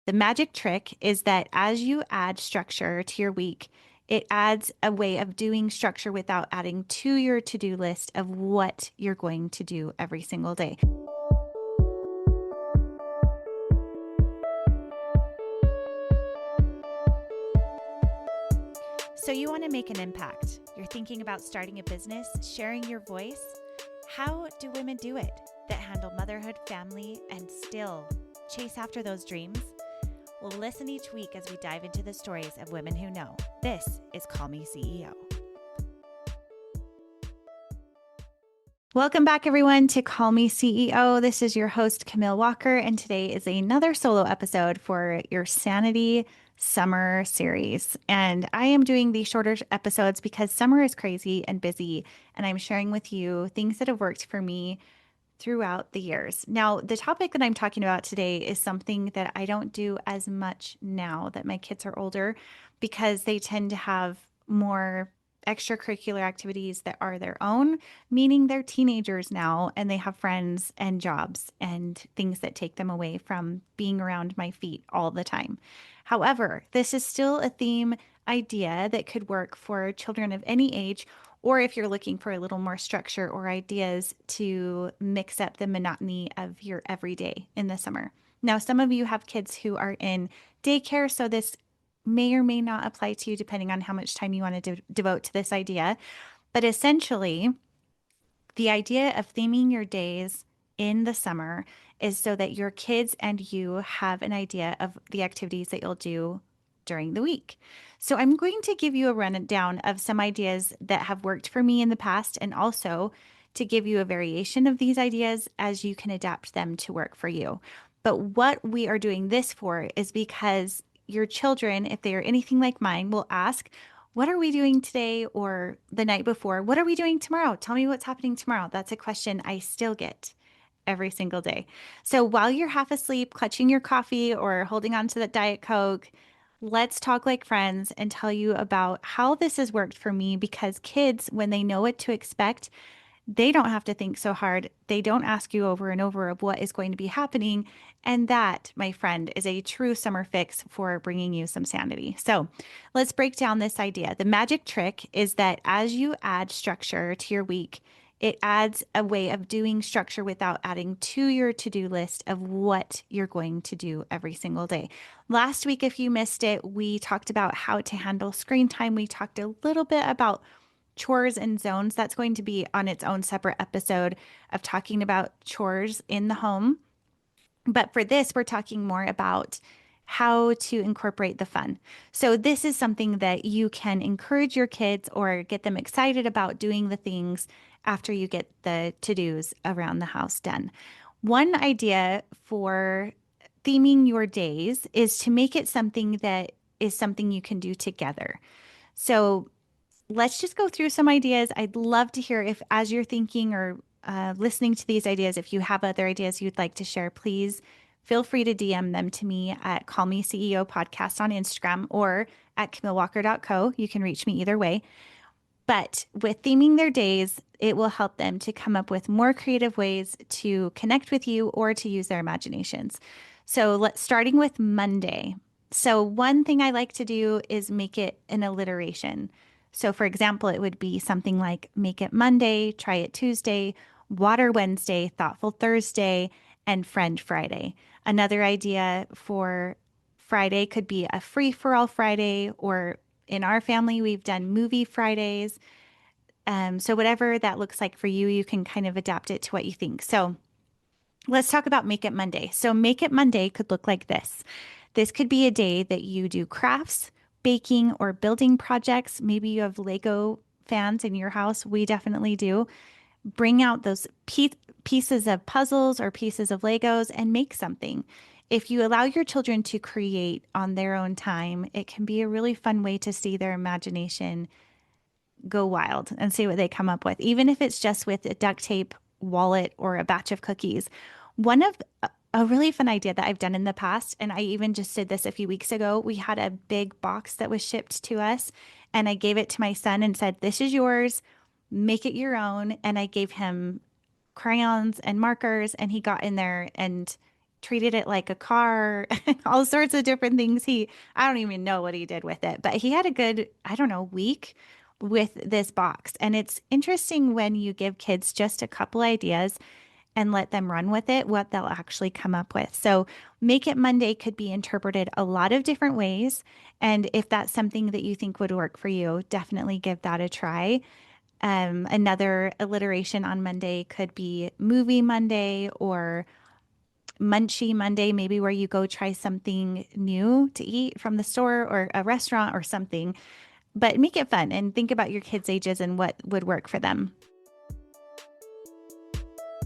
The magic trick is that as you add structure to your week, it adds a way of doing structure without adding to your to-do list of what you're going to do every single day. So you want to make an impact. You're thinking about starting a business, sharing your voice. How do women do it that handle motherhood, family, and still chase after those dreams? Well, listen each week as we dive into the stories of women who know. This is Call Me CEO. Welcome back, everyone, to Call Me CEO. This is your host, Camille Walker, and today is another solo episode for your Sanity Summer series. And I am doing these shorter episodes because summer is crazy and busy, and I'm sharing with you things that have worked for me throughout the years. Now, the topic that I'm talking about today is something that I don't do as much now that my kids are older because they tend to have more extracurricular activities that are their own, meaning they're teenagers now and they have friends and jobs and things that take them away from being around my feet all the time. However, this is still a theme idea that could work for children of any age, or if you're looking for a little more structure or ideas to mix up the monotony of your everyday in the summer. Now, some of you have kids who are in daycare, so this may or may not apply to you depending on how much time you want to devote to this idea. But essentially, the idea of theming your days in the summer is so that your kids and you have an idea of the activities that you'll do during the week. So I'm going to give you a rundown of some ideas that have worked for me in the past and also to give you a variation of these ideas as you can adapt them to work for you. But what we are doing this for is because your children, if they are anything like mine, will ask, what are we doing today or the night before? What are we doing tomorrow? Tell me what's happening tomorrow. That's a question I still get every single day. So while you're half asleep, clutching your coffee or holding on to that Diet Coke, let's talk like friends and tell you about how this has worked for me because kids, when they know what to expect, they don't have to think so hard. They don't ask you over and over of what is going to be happening. And that, my friend, is a true summer fix for bringing you some sanity. So let's break down this idea. The magic trick is that as you add structure to your week, it adds a way of doing structure without adding to your to-do list of what you're going to do every single day. Last week, if you missed it, we talked about how to handle screen time. We talked a little bit about chores and zones. That's going to be on its own separate episode of talking about chores in the home. But for this, we're talking more about how to incorporate the fun. So this is something that you can encourage your kids or get them excited about doing the things after you get the to-dos around the house done. One idea for theming your days is to make it something that is something you can do together. So let's just go through some ideas. I'd love to hear if, as you're thinking or listening to these ideas, if you have other ideas you'd like to share, please feel free to DM them to me at Call Me CEO Podcast on Instagram or at CamilleWalker.co. You can reach me either way. But with theming their days, it will help them to come up with more creative ways to connect with you or to use their imaginations. So let's starting with Monday. So one thing I like to do is make it an alliteration. So for example, it would be something like make it Monday, try it Tuesday, water Wednesday, thoughtful Thursday, and friend Friday. Another idea for Friday could be a free for all Friday, or in our family, we've done movie Fridays. So whatever that looks like for you, you can kind of adapt it to what you think. So let's talk about Make It Monday. So Make It Monday could look like this. This could be a day that you do crafts, baking, or building projects. Maybe you have Lego fans in your house. We definitely do. Bring out those pieces of puzzles or pieces of Legos and make something. If you allow your children to create on their own time, it can be a really fun way to see their imagination go wild and see what they come up with, even if it's just with a duct tape wallet or a batch of cookies. One of a really fun idea that I've done in the past, and I even just did this a few weeks ago, we had a big box that was shipped to us, and I gave it to my son and said, this is yours, make it your own. And I gave him crayons and markers, and he got in there and treated it like a car, all sorts of different things. I don't even know what he did with it, but he had a good, I don't know, week with this box. And it's interesting when you give kids just a couple ideas and let them run with it, what they'll actually come up with. So, Make It Monday could be interpreted a lot of different ways. And if that's something that you think would work for you, definitely give that a try. Another alliteration on Monday could be Movie Monday or Munchy Monday, maybe where you go try something new to eat from the store or a restaurant or something. But make it fun and think about your kids' ages and what would work for them.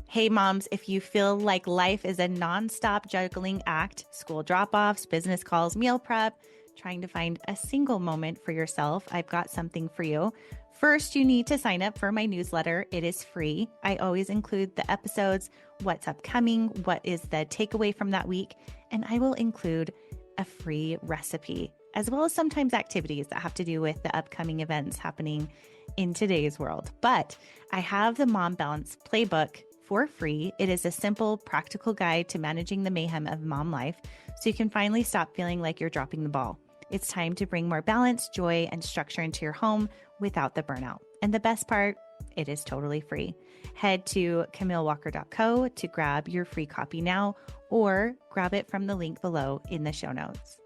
Hey, moms, if you feel like life is a nonstop juggling act, school drop offs, business calls, meal prep, trying to find a single moment for yourself, I've got something for you. First, you need to sign up for my newsletter. It is free. I always include the episodes, what's upcoming, what is the takeaway from that week, and I will include a free recipe, as well as sometimes activities that have to do with the upcoming events happening in today's world. But I have the Mom Balance Playbook for free. It is a simple, practical guide to managing the mayhem of mom life so you can finally stop feeling like you're dropping the ball. It's time to bring more balance, joy, and structure into your home without the burnout. And the best part, it is totally free. Head to CamilleWalker.co to grab your free copy now, or grab it from the link below in the show notes.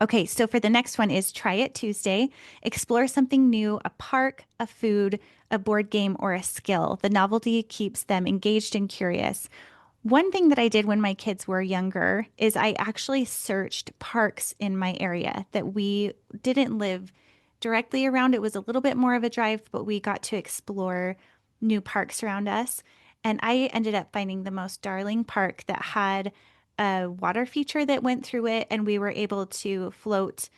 Okay, so for the next one is Try It Tuesday. Explore something new, a park, a food, a board game, or a skill. The novelty keeps them engaged and curious. One thing that I did when my kids were younger is I actually searched parks in my area that we didn't live directly around. It was a little bit more of a drive, but we got to explore new parks around us. And I ended up finding the most darling park that had a water feature that went through it, and we were able to float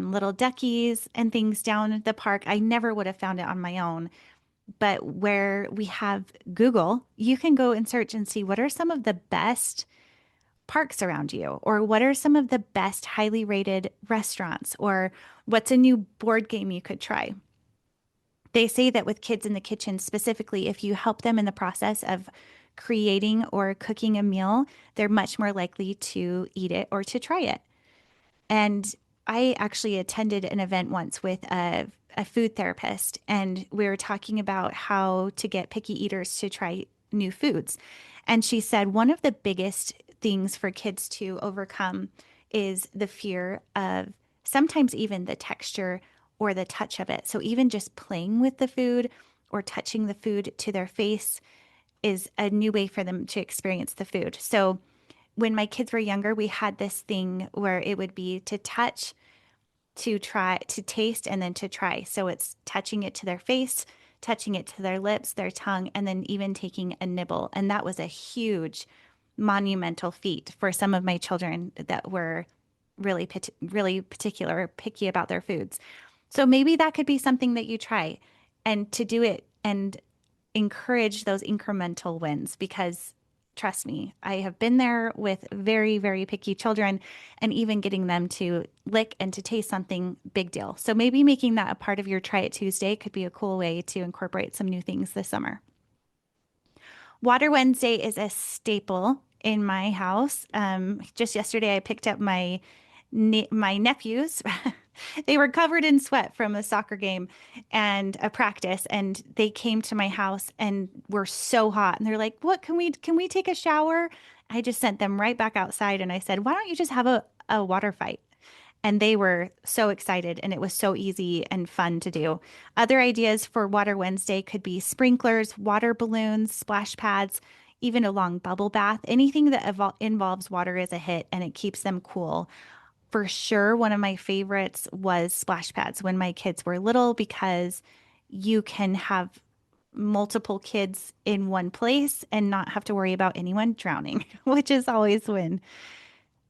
little duckies and things down the park. I never would have found it on my own, but where we have Google, you can go and search and see what are some of the best parks around you, or what are some of the best highly rated restaurants, or what's a new board game you could try. They say that with kids in the kitchen, specifically, if you help them in the process of creating or cooking a meal, they're much more likely to eat it or to try it. And I actually attended an event once with a food therapist, and we were talking about how to get picky eaters to try new foods. And she said one of the biggest things for kids to overcome is the fear of sometimes even the texture or the touch of it. So even just playing with the food or touching the food to their face is a new way for them to experience the food. So when my kids were younger, we had this thing where it would be to touch, to try, to taste, and then to try. So it's touching it to their face, touching it to their lips, their tongue, and then even taking a nibble. And that was a huge, monumental feat for some of my children that were really particular, picky about their foods. So maybe that could be something that you try, and to do it and encourage those incremental wins, because trust me, I have been there with very, very picky children, and even getting them to lick and to taste something, big deal. So maybe making that a part of your Try It Tuesday could be a cool way to incorporate some new things this summer. Water Wednesday is a staple in my house. Just yesterday, I picked up my nephews. They were covered in sweat from a soccer game and a practice, and they came to my house and were so hot. And they're like, "What, can we take a shower?" I just sent them right back outside, and I said, "Why don't you just have a water fight?" And they were so excited, and it was so easy and fun to do. Other ideas for Water Wednesday could be sprinklers, water balloons, splash pads, even a long bubble bath. Anything that involves water is a hit, and it keeps them cool. For sure, one of my favorites was splash pads when my kids were little, because you can have multiple kids in one place and not have to worry about anyone drowning, which is always win.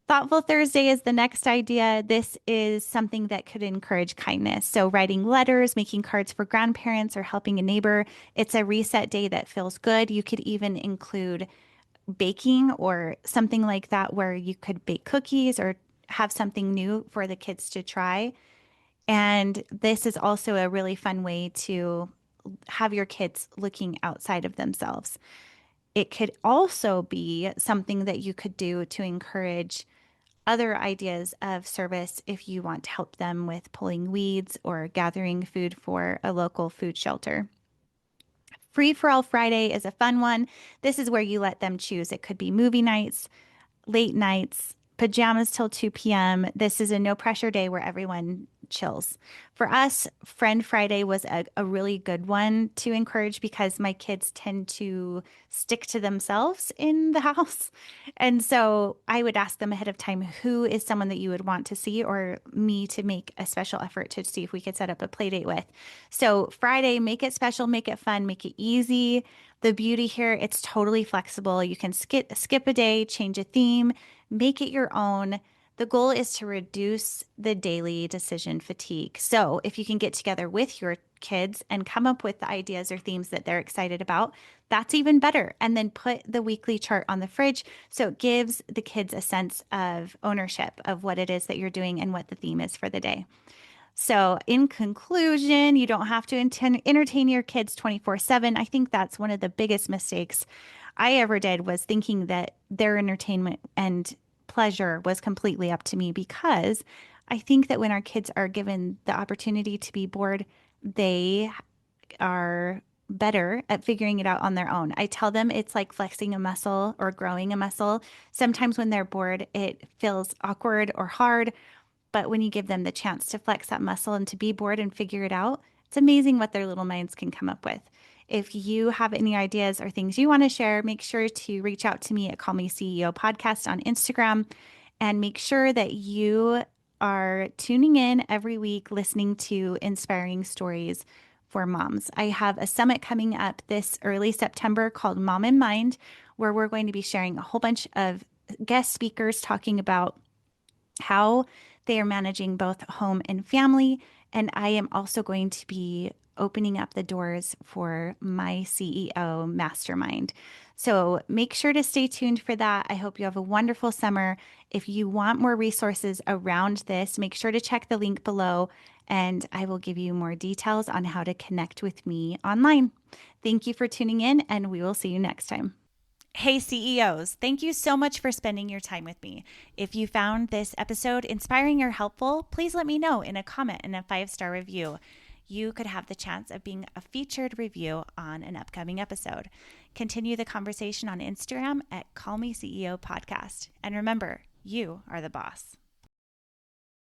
Thoughtful Thursday is the next idea. This is something that could encourage kindness. So, writing letters, making cards for grandparents, or helping a neighbor. It's a reset day that feels good. You could even include baking or something like that, where you could bake cookies or have something new for the kids to try. And this is also a really fun way to have your kids looking outside of themselves. It could also be something that you could do to encourage other ideas of service if you want to help them with pulling weeds or gathering food for a local food shelter. Free for All Friday is a fun one. This is where you let them choose. It could be movie nights, late nights, pajamas till 2 p.m. This is a no pressure day where everyone chills. For us, Friend Friday was a really good one to encourage because my kids tend to stick to themselves in the house. And so I would ask them ahead of time, who is someone that you would want to see, or me to make a special effort to see if we could set up a play date with. So Friday, make it special, make it fun, make it easy. The beauty here, it's totally flexible. You can skip a day, change a theme, make it your own. The goal is to reduce the daily decision fatigue. So, if you can get together with your kids and come up with the ideas or themes that they're excited about, that's even better. And then put the weekly chart on the fridge so it gives the kids a sense of ownership of what it is that you're doing and what the theme is for the day. So, in conclusion, you don't have to entertain your kids 24/7. I think that's one of the biggest mistakes I ever did, was thinking that their entertainment and pleasure was completely up to me, because I think that when our kids are given the opportunity to be bored, they are better at figuring it out on their own. I tell them it's like flexing a muscle or growing a muscle. Sometimes when they're bored, it feels awkward or hard, but when you give them the chance to flex that muscle and to be bored and figure it out, it's amazing what their little minds can come up with. If you have any ideas or things you want to share, make sure to reach out to me at Call Me CEO Podcast on Instagram, and make sure that you are tuning in every week, listening to inspiring stories for moms. I have a summit coming up this early September called Mom in Mind, where we're going to be sharing a whole bunch of guest speakers talking about how they are managing both home and family. And I am also going to be opening up the doors for my CEO mastermind. So make sure to stay tuned for that. I hope you have a wonderful summer. If you want more resources around this, make sure to check the link below, and I will give you more details on how to connect with me online. Thank you for tuning in, and we will see you next time. Hey CEOs, thank you so much for spending your time with me. If you found this episode inspiring or helpful, please let me know in a comment and a 5-star review. You could have the chance of being a featured review on an upcoming episode. Continue the conversation on Instagram at Call Me CEO Podcast. And remember, you are the boss.